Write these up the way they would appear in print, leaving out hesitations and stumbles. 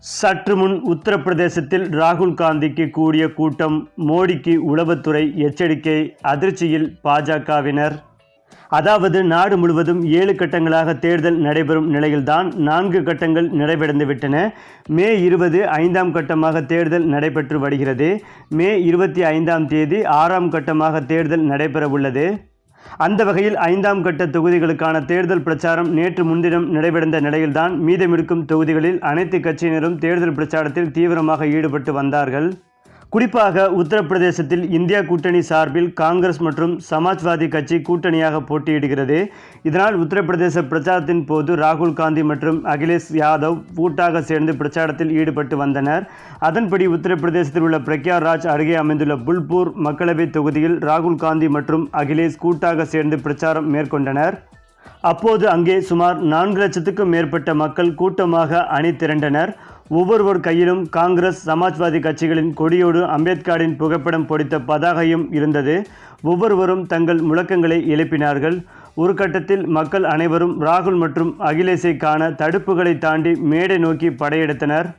சற்று முன் உத்தரப்பிரதேசத்தில் ராகுல் காந்திக்கு கூடிய கூட்டம், மோடிக்கு உளவுத்துறை எச்சரிக்கை, அதிர்ச்சியில் பாஜகவினர். அதாவது நாடு முழுவதும் 7 கட்டங்களாக தேர்தல் நடைபெறும் நிலையில்தான் 4 கட்டங்கள் நிறைவடைந்துவிட்டன. மே 20 5ஆம் கட்டமாக தேர்தல் நடைபெற்று வருகிறது. மே 25ஆம் தேதி 6ஆம் கட்டமாக தேர்தல் நடைபெறவுள்ளது. அந்த வகையில் 5ஆம் கட்ட தொகுதிகளுக்கான தேர்தல் பிரச்சாரம் நேற்று முன்தினம் நிறைவடைந்த நிலையில்தான் மீதமிருக்கும் தொகுதிகளில் அனைத்து கட்சியினரும் தேர்தல் பிரச்சாரத்தில் தீவிரமாக ஈடுபட்டு வந்தார்கள். குறிப்பாக உத்தரப்பிரதேசத்தில் இந்தியா கூட்டணி சார்பில் காங்கிரஸ் மற்றும் சமாஜ்வாதி கட்சி கூட்டணியாக போட்டியிடுகிறது. இதனால் உத்தரப்பிரதேச பிரச்சாரத்தின் போது ராகுல் காந்தி மற்றும் அகிலேஷ் யாதவ் கூட்டாக சேர்ந்து பிரச்சாரத்தில் ஈடுபட்டு வந்தனர். அதன்படி உத்தரப்பிரதேசத்தில் உள்ள பிரக்யாராஜ் அருகே அமைந்துள்ள புல்பூர் மக்களவை தொகுதியில் ராகுல் காந்தி மற்றும் அகிலேஷ் கூட்டாக சேர்ந்து பிரச்சாரம் மேற்கொண்டனர். அப்போது அங்கே சுமார் 4 லட்சத்துக்கும் மேற்பட்ட மக்கள் கூட்டமாக அணி திரண்டனர். ஒவ்வொருவர் கையிலும் காங்கிரஸ், சமாஜ்வாதி கட்சிகளின் கொடியோடு அம்பேத்கரின் புகைப்படம் பொறித்த பதாகையும் இருந்தது. ஒவ்வொருவரும் தங்கள் முழக்கங்களை எழுப்பினார்கள். ஒரு கட்டத்தில் மக்கள் அனைவரும் ராகுல் மற்றும் அகிலேஷை காண தடுப்புகளை தாண்டி மேடை நோக்கி படையெடுத்தனர்.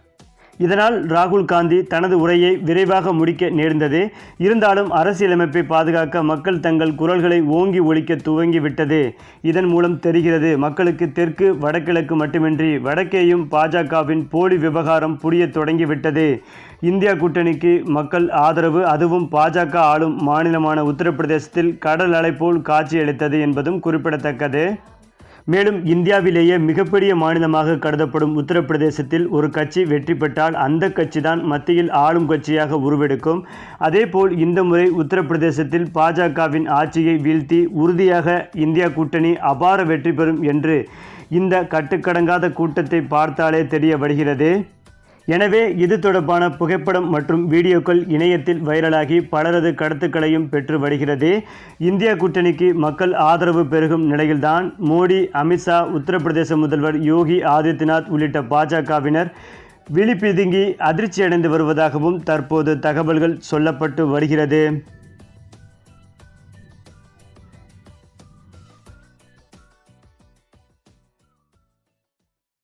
இதனால் ராகுல் காந்தி தனது உரையை விரைவாக முடிக்க நேர்ந்தது. இருந்தாலும் அரசியலமைப்பை பாதுகாக்க மக்கள் தங்கள் குரல்களை ஓங்கி ஒலிக்க துவங்கிவிட்டது. இதன் மூலம் தெரிகிறது, மக்களுக்கு தெற்கு வடகிழக்கு மட்டுமின்றி வடக்கேயும் பாஜகவின் போலி விவகாரம் புரிய தொடங்கிவிட்டது. இந்தியா கூட்டணிக்கு மக்கள் ஆதரவு, அதுவும் பாஜக ஆளும் மாநிலமான உத்தரப்பிரதேசத்தில் கடல் அலை போல் காட்சியளித்தது என்பதும் குறிப்பிடத்தக்கது. மேலும் இந்தியாவிலேயே மிகப்பெரிய மாநிலமாக கருதப்படும் உத்தரப்பிரதேசத்தில் ஒரு கட்சி வெற்றி பெற்றால் அந்த கட்சி தான் மத்தியில் ஆளும் கட்சியாக உருவெடுக்கும். அதேபோல் இந்த முறை உத்தரப்பிரதேசத்தில் பாஜகவின் ஆட்சியை வீழ்த்தி உறுதியாக இந்தியா கூட்டணி அபார வெற்றி பெறும் என்று இந்த கட்டுக்கடங்காத கூட்டத்தை பார்த்தாலே தெரிய வருகிறது. எனவே இது தொடர்பான புகைப்படம் மற்றும் வீடியோக்கள் இணையத்தில் வைரலாகி பலரது கருத்துக்களையும் பெற்று வருகிறது. இந்தியா கூட்டணிக்கு மக்கள் ஆதரவு பெருகும் நிலையில்தான் மோடி, அமித்ஷா, உத்தரப்பிரதேச முதல்வர் யோகி ஆதித்யநாத் உள்ளிட்ட பாஜகவினர் விழிபிதுங்கி அதிர்ச்சியடைந்து வருவதாகவும் தற்போது தகவல்கள் சொல்லப்பட்டு வருகிறது.